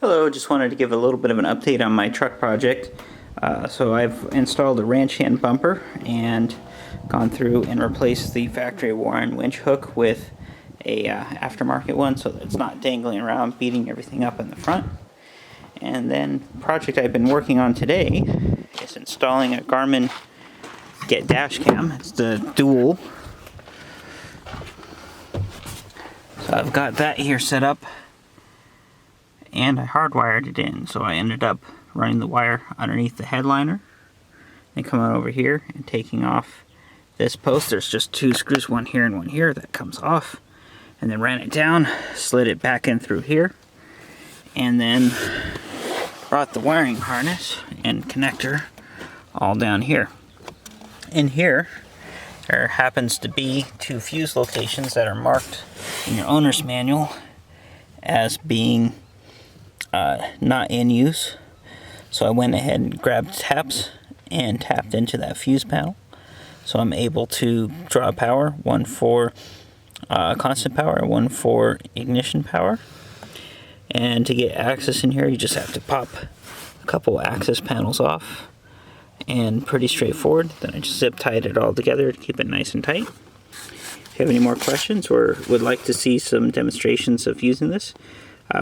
Hello, just wanted to give a little bit of an update on my truck project. So I've installed a ranch hand bumper and gone through and replaced the factory wiring winch hook with a aftermarket one so that it's not dangling around beating everything up in the front. And then the project I've been working on today is installing a Garmin Get dash cam. It's the dual. So I've got that here set up. And I hardwired it in, so I ended up running the wire underneath the headliner and coming over here and taking off this post. There's just two screws, one here and one here, that comes off, and then ran it down, slid it back in through here, and then brought the wiring harness and connector all down here. In here there happens to be two fuse locations that are marked in your owner's manual as being not in use, so I went ahead and grabbed taps and tapped into that fuse panel, so I'm able to draw power, one for constant power and one for ignition power. And to get access in here, you just have to pop a couple access panels off, and pretty straightforward. Then I just zip tied it all together to keep it nice and tight. If you have any more questions or would like to see some demonstrations of using this,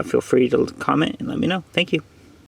feel free to comment and let me know. Thank you.